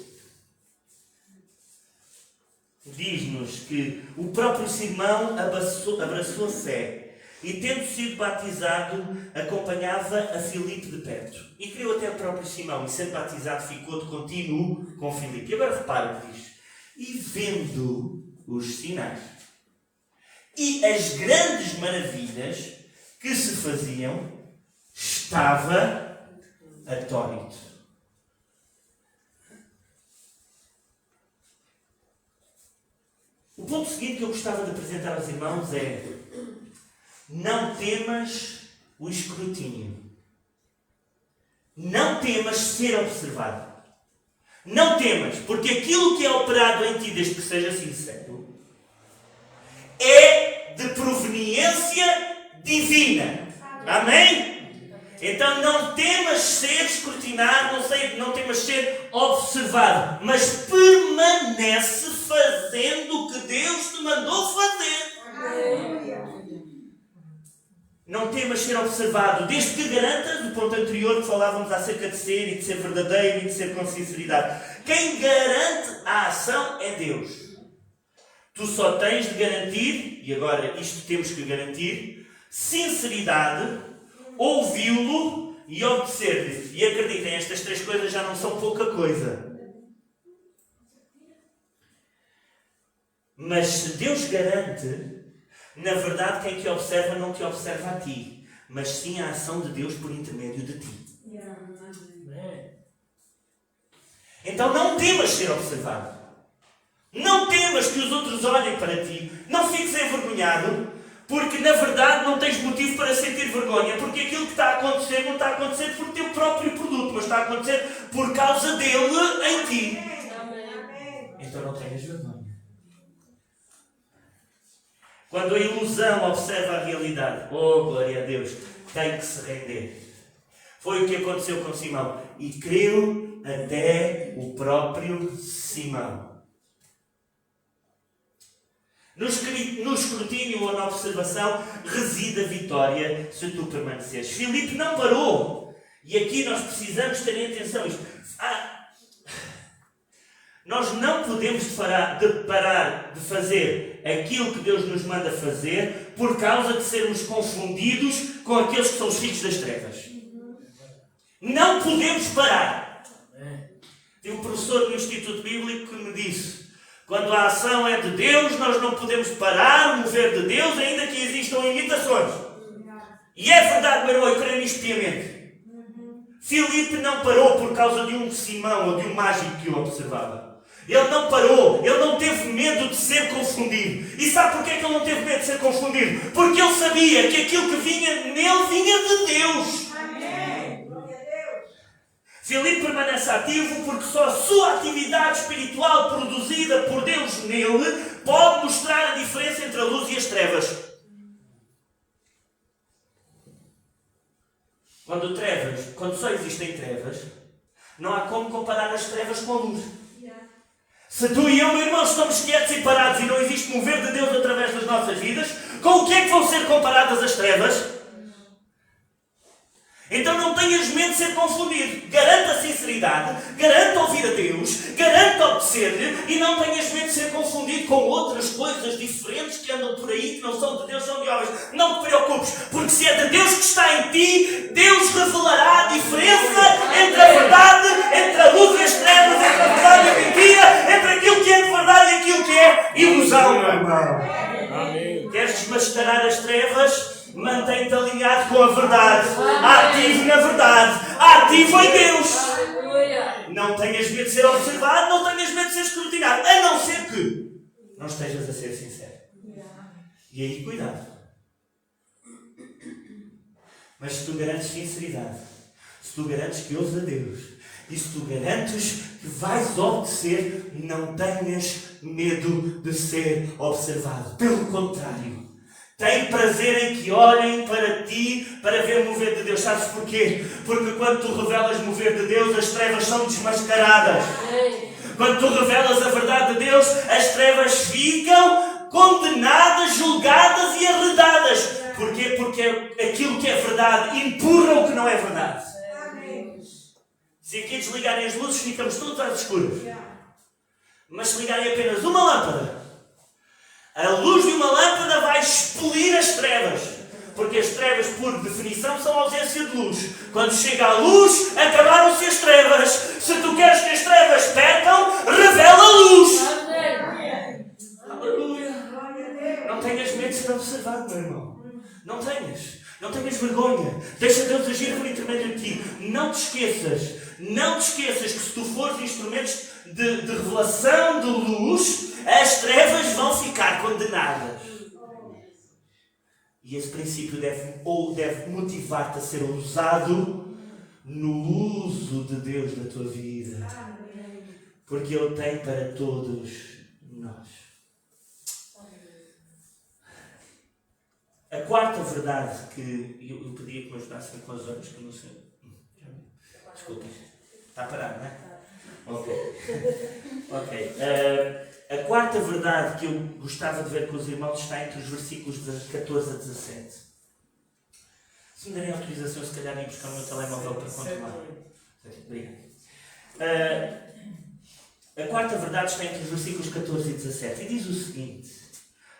diz-nos que o próprio Simão abraçou a fé e, tendo sido batizado, acompanhava a Filipe de perto. E criou até o próprio Simão, e sendo batizado ficou de contínuo com Filipe. E agora repara o que diz: e vendo os sinais e as grandes maravilhas que se faziam, estava atónito. O ponto seguinte que eu gostava de apresentar aos irmãos é: não temas o escrutínio. Não temas ser observado. Não temas, porque aquilo que é operado em ti, desde que seja sincero, é de proveniência divina. Amém? Então não temas ser escrutinado, não temas ser observado, mas permanece fazendo o que Deus te mandou fazer. Não temas ser observado, desde que garantas o ponto anterior que falávamos acerca de ser e de ser verdadeiro e de ser com sinceridade. Quem garante a ação é Deus. Tu só tens de garantir, e agora isto temos que garantir, sinceridade, ouvi-lo e obedecer-lhe. E acreditem, estas três coisas já não são pouca coisa. Mas se Deus garante, na verdade quem te observa não te observa a ti, mas sim a ação de Deus por intermédio de ti. Então não temas ser observado. Não temas que os outros olhem para ti. Não fiques envergonhado, porque na verdade não tens motivo para sentir vergonha, porque aquilo que está a acontecer não está a acontecer por teu próprio produto, mas está a acontecer por causa dele em ti. Então não tenhas vergonha. Quando a ilusão observa a realidade, oh glória a Deus, tem que se render. Foi o que aconteceu com Simão. E creu até o próprio Simão. No escrutínio ou na observação reside a vitória se tu permaneceres. Filipe não parou. E aqui nós precisamos ter atenção. Nós não podemos parar de fazer aquilo que Deus nos manda fazer por causa de sermos confundidos com aqueles que são os filhos das trevas. Não podemos parar. Tive um professor no Instituto Bíblico que me disse: quando a ação é de Deus, nós não podemos parar o mover de Deus, ainda que existam imitações. E é verdade, meu irmão, eu creio nisto piamente. Filipe não parou por causa de um Simão ou de um mágico que o observava. Ele não parou, ele não teve medo de ser confundido. E sabe porquê que ele não teve medo de ser confundido? Porque ele sabia que aquilo que vinha nele vinha de Deus. Filipe permanece ativo porque só a sua atividade espiritual produzida por Deus nele pode mostrar a diferença entre a luz e as trevas. Quando só existem trevas, não há como comparar as trevas com a luz. Se tu e eu, meu irmão, estamos quietos e parados e não existe mover de Deus através das nossas vidas, com o que é que vão ser comparadas as trevas? Então não tenhas medo de ser confundido. Garanta a sinceridade, garanta ouvir a Deus, garanta obedecer-lhe e não tenhas medo de ser confundido com outras coisas diferentes que andam por aí, que não são de Deus, são de homens. Não te preocupes, porque se é de Deus que está em ti, Deus revelará a diferença entre a verdade, entre a luz e as trevas, entre a verdade e a mentira, entre aquilo que é de verdade e aquilo que é ilusão, meu irmão. Queres desmascarar as trevas? Mantém-te alinhado com a verdade, ativo na verdade, ativo em Deus. Não tenhas medo de ser observado, não tenhas medo de ser escrutinado, a não ser que não estejas a ser sincero. E aí, cuidado. Mas se tu garantes sinceridade, se tu garantes que ouves a Deus, e se tu garantes que vais obedecer, não tenhas medo de ser observado. Pelo contrário, tem prazer em que olhem para ti para ver o mover de Deus. Sabes porquê? Porque quando tu revelas o mover de Deus, as trevas são desmascaradas. Quando tu revelas a verdade de Deus, as trevas ficam condenadas, julgadas e arredadas. Porquê? Porque aquilo que é verdade empurra o que não é verdade. Se aqui desligarem as luzes, ficamos todos às escuras. Mas se ligarem apenas uma lâmpada, a luz de uma lâmpada vai expelir as trevas. Porque as trevas, por definição, são ausência de luz. Quando chega a luz, acabaram-se as trevas. Se tu queres que as trevas percam, revela a luz. Aleluia. Não tenhas medo de ser observado, meu irmão. Não tenhas. Não tenhas vergonha. Deixa Deus agir por intermédio de ti. Não te esqueças que se tu fores instrumentos de revelação de luz, as trevas vão ficar condenadas. E esse princípio deve motivar-te a ser usado no uso de Deus na tua vida. Porque Ele tem para todos nós. A quarta verdade que eu pedia que me ajudassem com as horas, que eu não sei. Desculpem. Está a parar, não é? Ok. A quarta verdade que eu gostava de ver com os irmãos está entre os versículos de 14 a 17. Se me derem autorização, se calhar ir buscar o meu telemóvel para continuar. Obrigado. A quarta verdade está entre os versículos 14 e 17 e diz o seguinte: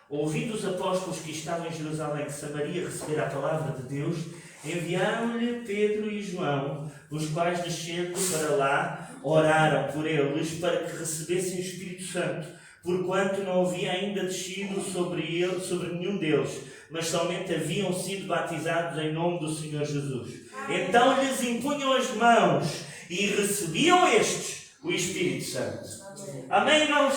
ouvindo os apóstolos que estavam em Jerusalém de Samaria receber a palavra de Deus, enviaram-lhe Pedro e João, os quais, descendo para lá, oraram por eles para que recebessem o Espírito Santo, porquanto não havia ainda descido sobre nenhum deles, mas somente haviam sido batizados em nome do Senhor Jesus. Então lhes impunham as mãos e recebiam estes o Espírito Santo. Amém, irmãos?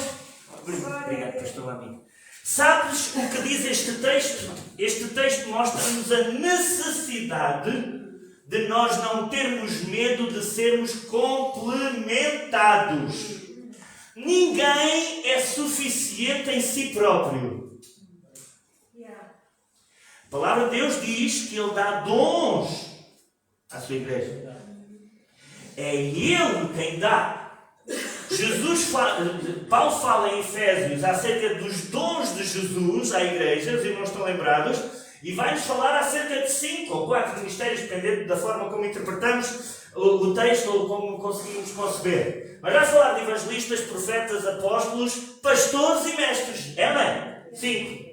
Obrigado, pastor amigo. Sabes o que diz este texto? Este texto mostra-nos a necessidade de nós não termos medo de sermos complementados. Ninguém é suficiente em si próprio. A palavra de Deus diz que Ele dá dons à sua igreja. É Ele quem dá. Paulo fala em Efésios acerca dos dons de Jesus à igreja, os irmãos estão lembrados, e vai-nos falar acerca de 5 ou 4 ministérios, dependendo da forma como interpretamos o texto ou como conseguimos conceber. Mas vai falar de evangelistas, profetas, apóstolos, pastores e mestres. É bem? 5.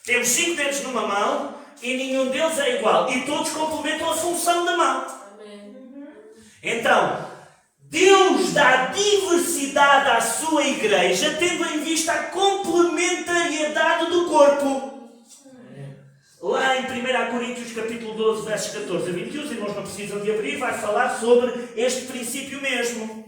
Temos 5 dedos numa mão e nenhum deles é igual. E todos complementam a função da mão. Então, Deus dá diversidade à sua igreja, tendo em vista a complementariedade do corpo. Lá em 1 Coríntios capítulo 12, versos 14 a 21, os irmãos não precisam de abrir, vai falar sobre este princípio mesmo.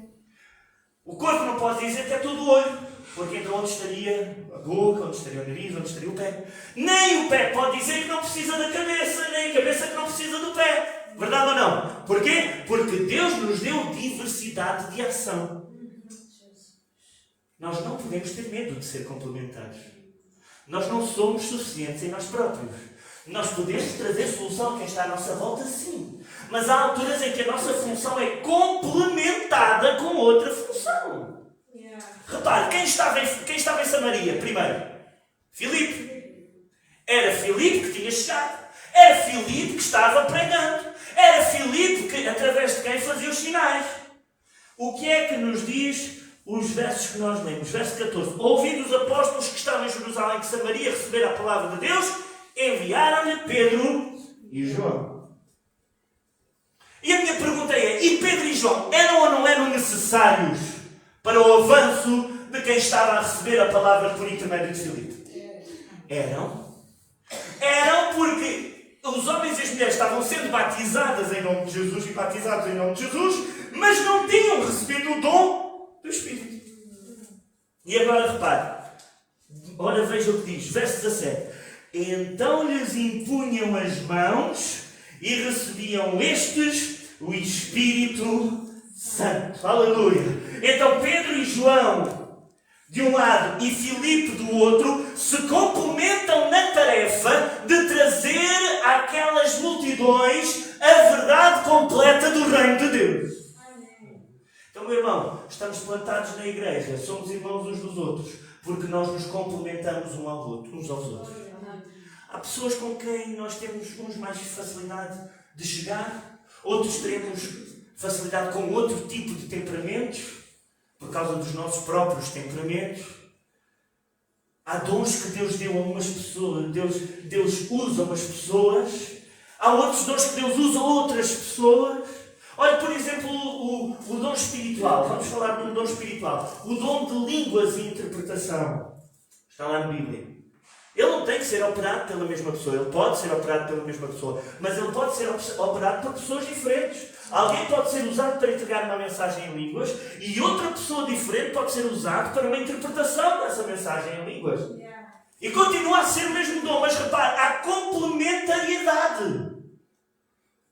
O corpo não pode dizer que é todo o olho, porque então onde estaria a boca, onde estaria o nariz, onde estaria o pé? Nem o pé pode dizer que não precisa da cabeça, nem a cabeça que não precisa do pé. Verdade ou não? Porquê? Porque Deus nos deu diversidade de ação. Nós não podemos ter medo de ser complementares. Nós não somos suficientes em nós próprios. Nós podemos trazer solução a quem está à nossa volta, sim. Mas há alturas em que a nossa função é complementada com outra função. Repare, quem estava em Samaria primeiro? Filipe. Era Filipe que tinha chegado. Era Filipe que estava pregando. Era Filipe que, através de quem fazia os sinais. O que é que nos diz os versos que nós lemos? Verso 14. Ouvindo os apóstolos que estavam em Jerusalém de Samaria receber a palavra de Deus, enviaram-lhe Pedro e João. E a minha pergunta é, e Pedro e João eram ou não eram necessários para o avanço de quem estava a receber a palavra por intermédio de Filipe? Eram. Eram porque os homens e as mulheres estavam sendo batizadas em nome de Jesus e batizados em nome de Jesus, mas não tinham recebido o dom do Espírito. E agora repare, ora veja o que diz, verso 17. Então lhes impunham as mãos e recebiam estes o Espírito Santo. Aleluia! Então Pedro e João de um lado e Filipe do outro se complementam na tarefa de trazer àquelas multidões a verdade completa do reino de Deus. Então, meu irmão, estamos plantados na igreja, somos irmãos uns dos outros, porque nós nos complementamos uns aos outros. Há pessoas com quem nós temos uns mais facilidade de chegar, outros teremos facilidade com outro tipo de temperamentos, por causa dos nossos próprios temperamentos. Há dons que Deus deu a umas pessoas, Deus usa umas pessoas. Há outros dons que Deus usa a outras pessoas. Olha, por exemplo, o dom espiritual. Vamos falar do dom espiritual. O dom de línguas e interpretação. Está lá na Bíblia. Ele não tem que ser operado pela mesma pessoa. Ele pode ser operado pela mesma pessoa. Mas ele pode ser operado por pessoas diferentes. Alguém pode ser usado para entregar uma mensagem em línguas e outra pessoa diferente pode ser usado para uma interpretação dessa mensagem em línguas. E continua a ser o mesmo dom, mas repare, há complementariedade.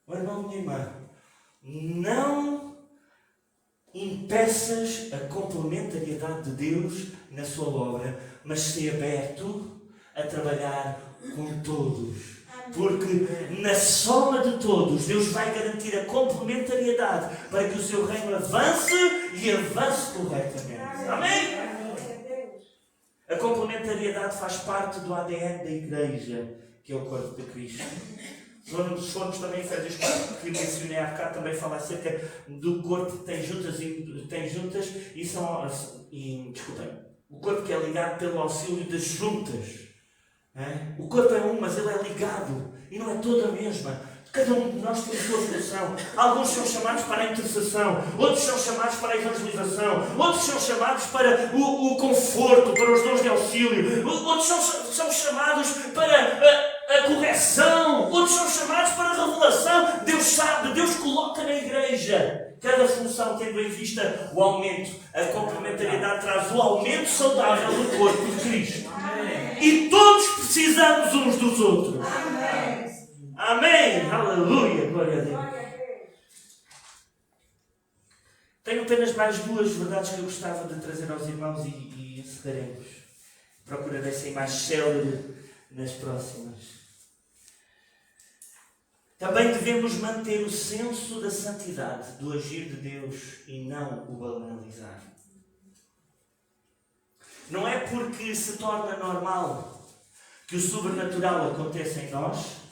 Meu irmão, minha irmã, não impeças a complementariedade de Deus na sua obra, mas se aberto a trabalhar com todos. Porque na soma de todos, Deus vai garantir a complementariedade para que o seu reino avance e avance corretamente. Amém? A complementariedade faz parte do ADN da Igreja, que é o corpo de Cristo. Se formos também Efésios 4, que mencionei há bocado, também fala acerca do corpo que tem juntas e são. Desculpem. O corpo que é ligado pelo auxílio das juntas. O corpo é um, mas ele é ligado. E não é toda a mesma. Cada um de nós tem a sua função. Alguns são chamados para a intercessão, outros são chamados para a evangelização, outros são chamados para o conforto, para os dons de auxílio, outros são chamados para a correção, outros são chamados para a revelação. Deus sabe, Deus coloca na igreja cada função, tendo em vista o aumento. A complementariedade traz o aumento saudável do corpo de Cristo. Amém. E todos precisamos uns dos outros. Amém. Amém! Aleluia! Glória a Deus! Tenho apenas mais duas verdades que eu gostava de trazer aos irmãos e encerraremos. Procurarei ser mais célere nas próximas. Também devemos manter o senso da santidade, do agir de Deus e não o banalizar. Não é porque se torna normal que o sobrenatural aconteça em nós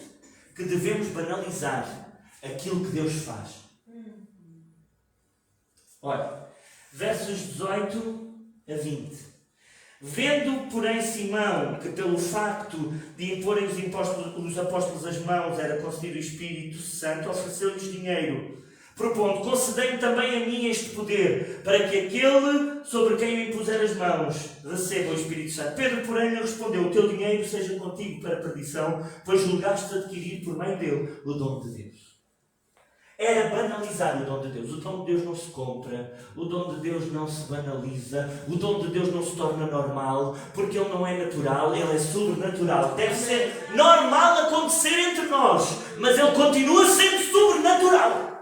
que devemos banalizar aquilo que Deus faz. Olha, versos 18 a 20. Vendo, porém, Simão, que pelo facto de imporem os apóstolos as mãos era concedido o Espírito Santo, ofereceu-lhes dinheiro, propondo: concedei-me também a mim este poder, para que aquele sobre quem eu impuser as mãos receba o Espírito Santo. Pedro, porém, lhe respondeu: o teu dinheiro seja contigo para a perdição, pois julgaste adquirir por meio dele o dom de Deus. Era banalizar o dom de Deus. O dom de Deus não se compra, o dom de Deus não se banaliza, o dom de Deus não se torna normal, porque ele não é natural, ele é sobrenatural. Deve ser normal acontecer entre nós, mas ele continua sendo sobrenatural.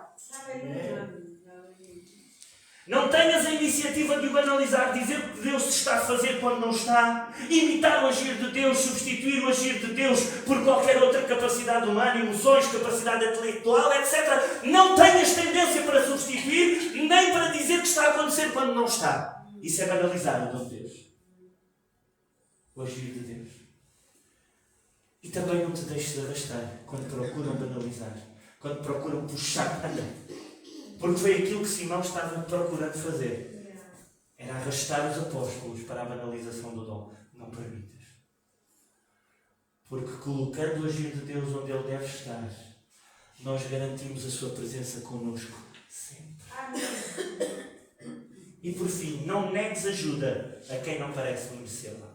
Não tenhas a iniciativa de o banalizar, dizer o que Deus está a fazer quando não está, imitar o agir de Deus, substituir o agir de Deus por qualquer outra capacidade humana, emoções, capacidade intelectual, etc. Não tenhas tendência para substituir, nem para dizer que está a acontecer quando não está. Isso é banalizar o dom de Deus. O agir de Deus. E também não te deixes arrastar quando procuram banalizar, quando procuram puxar para dentro. Porque foi aquilo que Simão estava procurando fazer. Era arrastar os apóstolos para a banalização do dom. Não permitas. Porque colocando o agir de Deus onde Ele deve estar, nós garantimos a sua presença connosco sempre. E por fim, não negues ajuda a quem não parece merecê-la.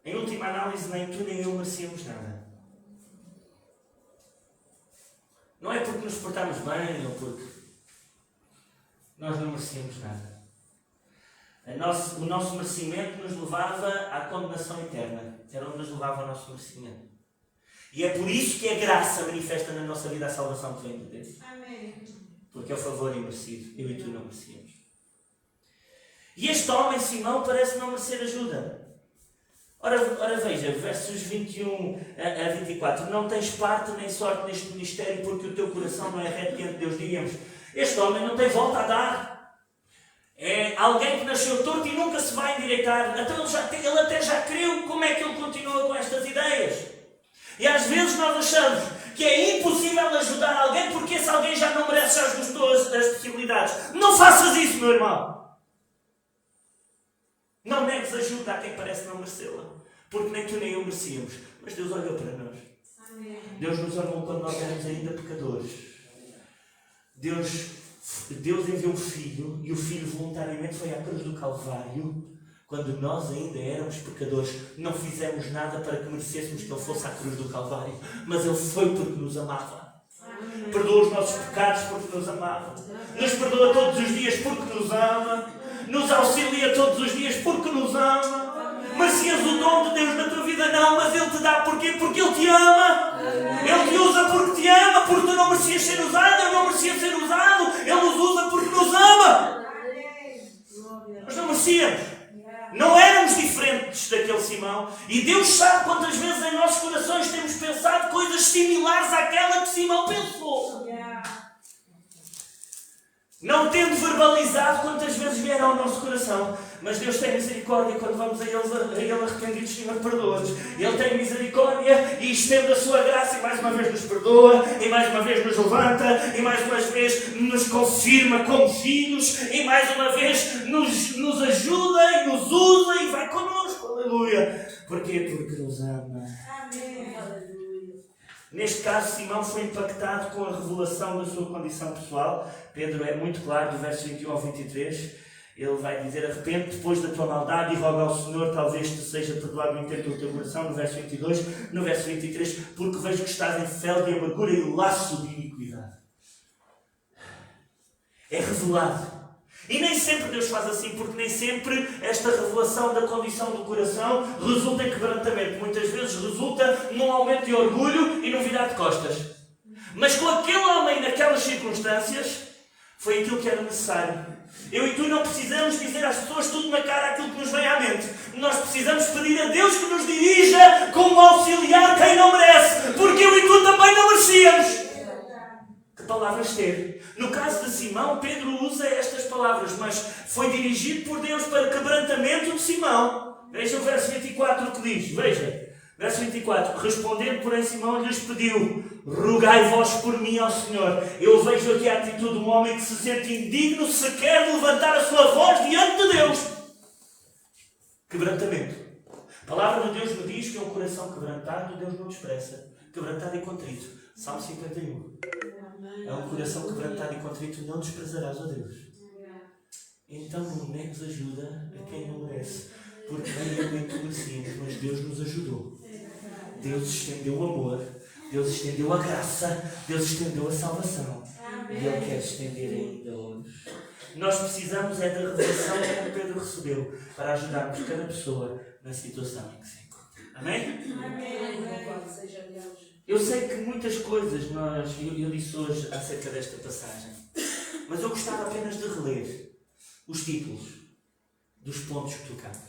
Em última análise, nem tu nem eu merecíamos nada. Não é porque nos portamos bem ou porque nós não merecíamos nada. O nosso merecimento nos levava à condenação eterna. Era onde nos levava o nosso merecimento. E é por isso que a graça manifesta na nossa vida a salvação que vem de Deus. Amém. Porque é o favor imerecido. Eu e tu não merecíamos. E este homem, Simão, parece não merecer ajuda. Ora veja, versos 21 a 24. Não tens parte nem sorte neste ministério porque o teu coração não é reto diante de Deus. Digamos, este homem não tem volta a dar. É alguém que nasceu torto e nunca se vai endireitar. Então ele até já creu. Como é que ele continua com estas ideias? E às vezes nós achamos que é impossível ajudar alguém porque esse alguém já não merece, já esgotou as possibilidades. Não faças isso, meu irmão. Não negues ajuda a quem parece não merecê-la. Porque nem tu nem eu merecíamos. Mas Deus olhou para nós. Amém. Deus nos amou quando nós éramos ainda pecadores. Deus enviou o Filho. E o Filho voluntariamente foi à cruz do Calvário. Quando nós ainda éramos pecadores. Não fizemos nada para que merecêssemos que Ele fosse à cruz do Calvário. Mas Ele foi porque nos amava. Amém. Perdoa os nossos pecados porque nos amava. Nos perdoa todos os dias porque nos ama. Nos auxilia todos os dias porque nos ama. Merecias o dom de Deus na tua vida? Não, mas Ele te dá porquê? Porque Ele te ama. Ele te usa porque te ama, porque tu não merecias ser usado, eu não merecia ser usado. Ele nos usa porque nos ama. Nós não merecíamos. Não éramos diferentes daquele Simão. E Deus sabe quantas vezes em nossos corações temos pensado coisas similares àquela que Simão pensou. Não tendo verbalizado quantas vezes vieram ao nosso coração. Mas Deus tem misericórdia quando vamos a Ele arrependidos. Senhor, perdoa-nos. Ele tem misericórdia e estende a sua graça e mais uma vez nos perdoa, e mais uma vez nos levanta, e mais uma vez nos confirma como filhos, e mais uma vez nos ajuda e nos usa e vai connosco. Aleluia! Porquê? Porque nos ama. Amém. Neste caso, Simão foi impactado com a revelação da sua condição pessoal. Pedro é muito claro, do verso 21 ao 23. Ele vai dizer: arrepende depois da tua maldade e roga ao Senhor, talvez te seja perdoado o intento do teu coração. No verso 22, no verso 23, porque vejo que estás em fel de amargura e laço de iniquidade. É revelado. E nem sempre Deus faz assim, porque nem sempre esta revelação da condição do coração resulta em quebrantamento. Muitas vezes resulta num aumento de orgulho e num virar de costas. Mas com aquele homem, naquelas circunstâncias, foi aquilo que era necessário. Eu e tu não precisamos dizer às pessoas tudo na cara aquilo que nos vem à mente. Nós precisamos pedir a Deus que nos dirija como auxiliar quem não merece. Porque eu e tu também não merecíamos. Que palavras ter? No caso de Simão, Pedro usa estas palavras, mas foi dirigido por Deus para quebrantamento de Simão. Veja o verso 24 o que diz. Veja. Verso 24. Respondendo, porém, Simão lhes pediu: rogai vós por mim ao Senhor. Eu vejo aqui a atitude de um homem que se sente indigno sequer de levantar a sua voz diante de Deus. Quebrantamento. A palavra de Deus me diz que é um coração quebrantado, Deus não despreza. Quebrantado e contrito. Salmo 51. É um coração quebrantado e contrito, não desprezarás a Deus. Então não negues ajuda a quem não merece. Porque nem eu nem tu merecíamos, mas Deus nos ajudou. Deus estendeu o amor, Deus estendeu a graça, Deus estendeu a salvação. E Ele quer estender ainda hoje. Nós precisamos é da revelação que Pedro recebeu para ajudarmos cada pessoa na situação em que se encontra. Amém? Eu sei que muitas coisas eu disse hoje acerca desta passagem, mas eu gostava apenas de reler os títulos dos pontos que tocamos,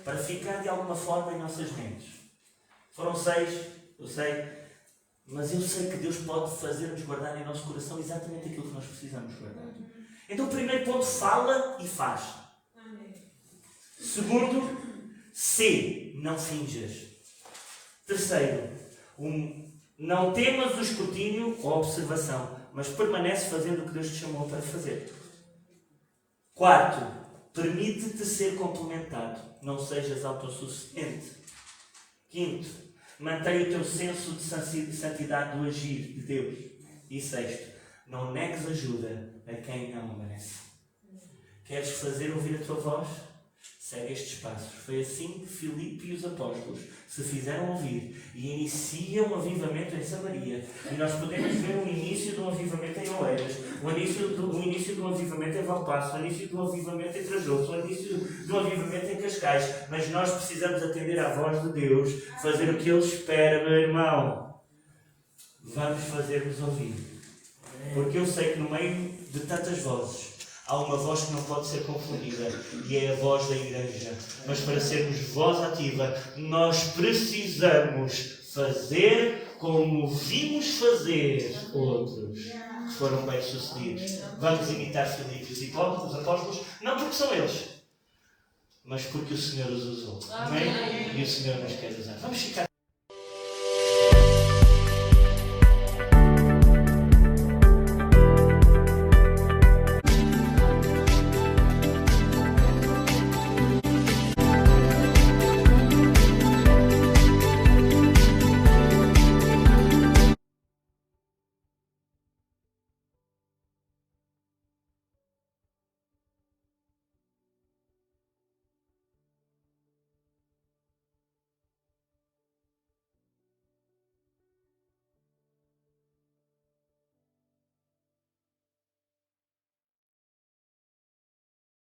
para ficar de alguma forma em nossas mentes. Foram 6, eu sei, mas eu sei que Deus pode fazer-nos guardar em nosso coração exatamente aquilo que nós precisamos guardar. Então o primeiro ponto, fala e faz. Segundo, sê, não finjas. Terceiro, não temas o escrutínio ou a observação, mas permanece fazendo o que Deus te chamou para fazer. Quarto, permite-te ser complementado, não sejas autossuficiente. Quinto, mantém o teu senso de santidade do agir de Deus. E sexto, não negues ajuda a quem não a merece. Queres fazer ouvir a tua voz? Segue estes passos. Foi assim que Filipe e os apóstolos se fizeram ouvir e iniciam um avivamento em Samaria. E nós podemos ver o início de um avivamento em Oeiras, o início de um avivamento em Valpasso, o início de um avivamento em Trajos, o início de um avivamento em Cascais. Mas nós precisamos atender à voz de Deus, fazer o que Ele espera, meu irmão. Vamos fazer-nos ouvir. Porque eu sei que no meio de tantas vozes, há uma voz que não pode ser confundida e é a voz da igreja. Mas para sermos voz ativa, nós precisamos fazer como vimos fazer outros que foram bem-sucedidos. Vamos imitar Filipe e os apóstolos, não porque são eles, mas porque o Senhor os usou. Amém? E o Senhor nos quer usar. Vamos ficar.